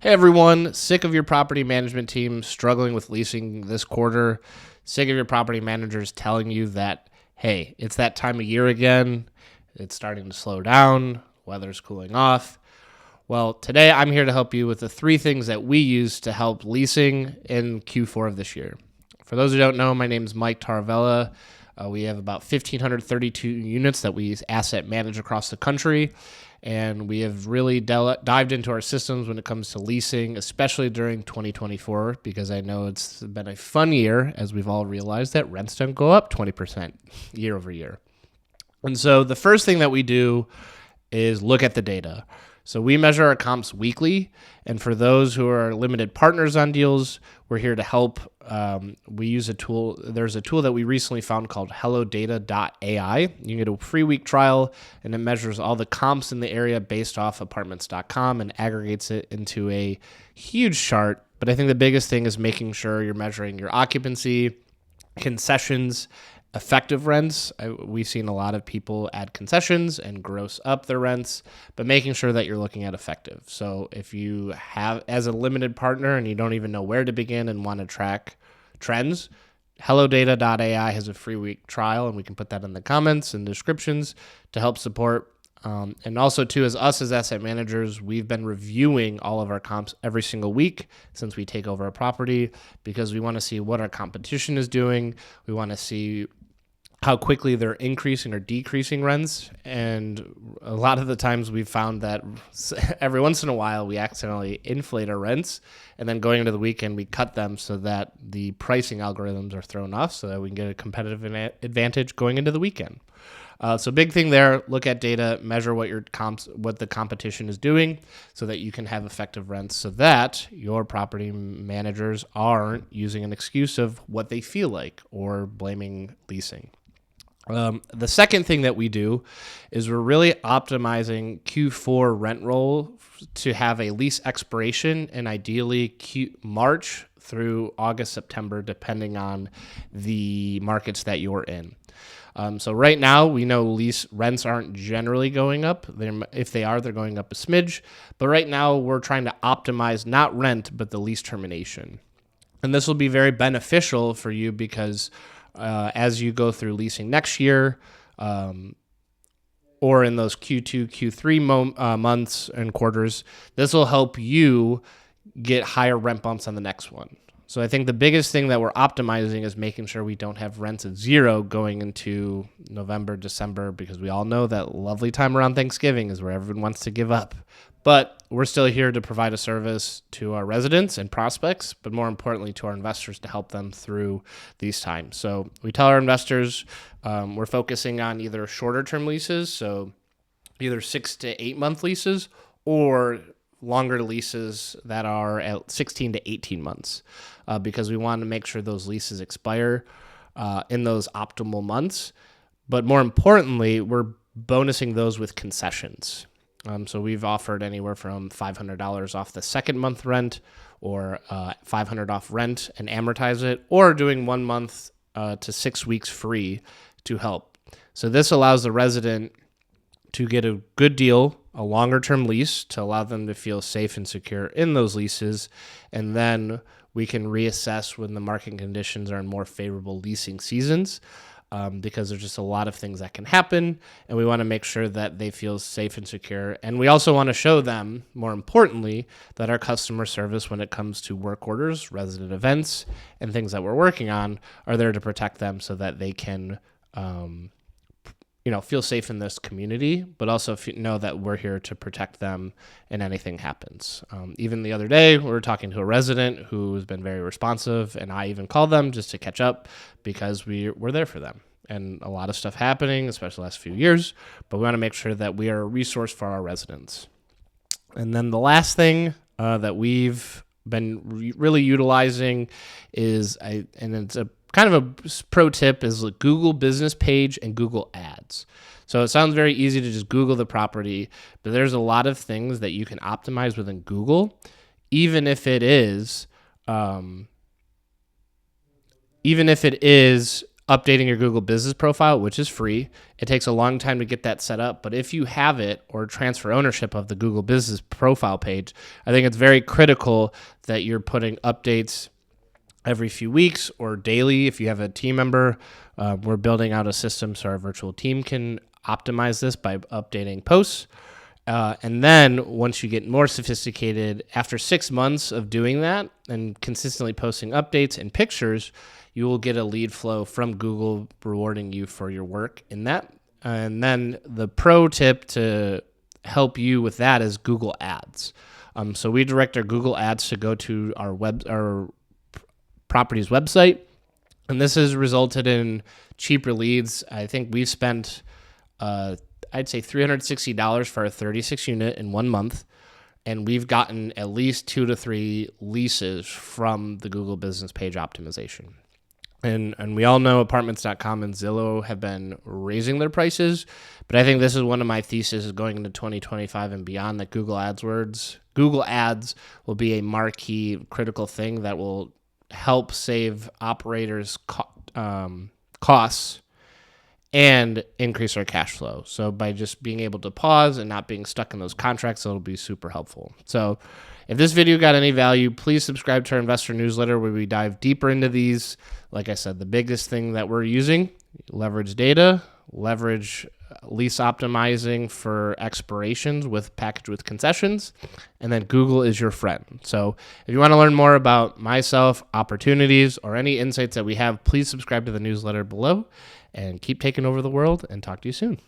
Hey everyone, sick of your property management team struggling with leasing this quarter? Sick of your property managers telling you that, hey, it's that time of year again, it's starting to slow down, weather's cooling off. Well, today I'm here to help you with the 3 things that we use to help leasing in Q4 of this year. For those who don't know, my name is Mike Taravella. We have about 1,532 units that we asset manage across the country, and we have really dived into our systems when it comes to leasing, especially during 2024, because I know it's been a fun year, as we've all realized that rents don't go up 20% year over year. And so the first thing that we do is look at the data. So we measure our comps weekly, and for those who are limited partners on deals, we're here to help. We use a tool. There's a tool that we recently found called hellodata.ai. You can get a free week trial, and it measures all the comps in the area based off apartments.com and aggregates it into a huge chart. But I think the biggest thing is making sure you're measuring your occupancy, concessions, effective rents. We've seen a lot of people add concessions and gross up their rents, but making sure that you're looking at effective. So if you have, as a limited partner, and you don't even know where to begin and want to track trends, hellodata.ai has a free week trial, and we can put that in the comments and descriptions to help support. And also, too, as asset managers, we've been reviewing all of our comps every single week since we take over a property, because we want to see what our competition is doing. We want to see how quickly they're increasing or decreasing rents. And a lot of the times we've found that every once in a while we accidentally inflate our rents, and then going into the weekend we cut them so that the pricing algorithms are thrown off so that we can get a competitive advantage going into the weekend. So big thing there, look at data, measure what what the competition is doing so that you can have effective rents, so that your property managers aren't using an excuse of what they feel like or blaming leasing. The second thing that we do is we're really optimizing Q4 rent roll to have a lease expiration, and ideally March through August, September, depending on the markets that you're in. So right now, we know lease rents aren't generally going up. If they are, they're going up a smidge. But right now, we're trying to optimize not rent, but the lease termination. And this will be very beneficial for you because as you go through leasing next year, or in those Q2, Q3 months and quarters, this will help you get higher rent bumps on the next one. So I think the biggest thing that we're optimizing is making sure we don't have rents at zero going into November, December, because we all know that lovely time around Thanksgiving is where everyone wants to give up. But we're still here to provide a service to our residents and prospects, but more importantly to our investors to help them through these times. So we tell our investors we're focusing on either shorter term leases, so either 6 to 8 month leases, or longer leases that are at 16 to 18 months, because we want to make sure those leases expire in those optimal months. But more importantly, we're bonusing those with concessions. So we've offered anywhere from $500 off the second month rent, or $500 off rent and amortize it, or doing 1 month to 6 weeks free to help. So this allows the resident to get a good deal, a longer term lease, to allow them to feel safe and secure in those leases. And then we can reassess when the market conditions are in more favorable leasing seasons, because there's just a lot of things that can happen, and we want to make sure that they feel safe and secure. And we also want to show them, more importantly, that our customer service when it comes to work orders, resident events, and things that we're working on are there to protect them so that they can feel safe in this community, but also know that we're here to protect them and anything happens. Even the other day, we were talking to a resident who's been very responsive, and I even called them just to catch up because we're there for them. And a lot of stuff happening, especially the last few years, but we want to make sure that we are a resource for our residents. And then the last thing that we've been really utilizing is, and it's a kind of a pro tip, is Google Business Page and Google Ads. So it sounds very easy to just Google the property, but there's a lot of things that you can optimize within Google, even if it is updating your Google Business profile, which is free. It takes a long time to get that set up, but if you have it or transfer ownership of the Google Business profile page, I think it's very critical that you're putting updates every few weeks or daily. If you have a team member, we're building out a system so our virtual team can optimize this by updating posts. And then once you get more sophisticated, after 6 months of doing that and consistently posting updates and pictures, you will get a lead flow from Google rewarding you for your work in that. And then the pro tip to help you with that is Google Ads. So we direct our Google Ads to go to our property's website, and this has resulted in cheaper leads. I think we've spent, I'd say $360 for a 36 unit in 1 month, and we've gotten at least 2 to 3 leases from the Google Business page optimization. And we all know Apartments.com and Zillow have been raising their prices, but I think this is one of my theses going into 2025 and beyond, that Google Ads will be a marquee critical thing that will help save operators costs and increase our cash flow. So by just being able to pause and not being stuck in those contracts, it'll be super helpful. So if this video got any value, please subscribe to our investor newsletter where we dive deeper into these. Like I said, the biggest thing that we're using, leverage data, leverage lease optimizing for expirations packaged with concessions, and then Google is your friend. So if you want to learn more about myself, opportunities, or any insights that we have, please subscribe to the newsletter below and keep taking over the world, and talk to you soon.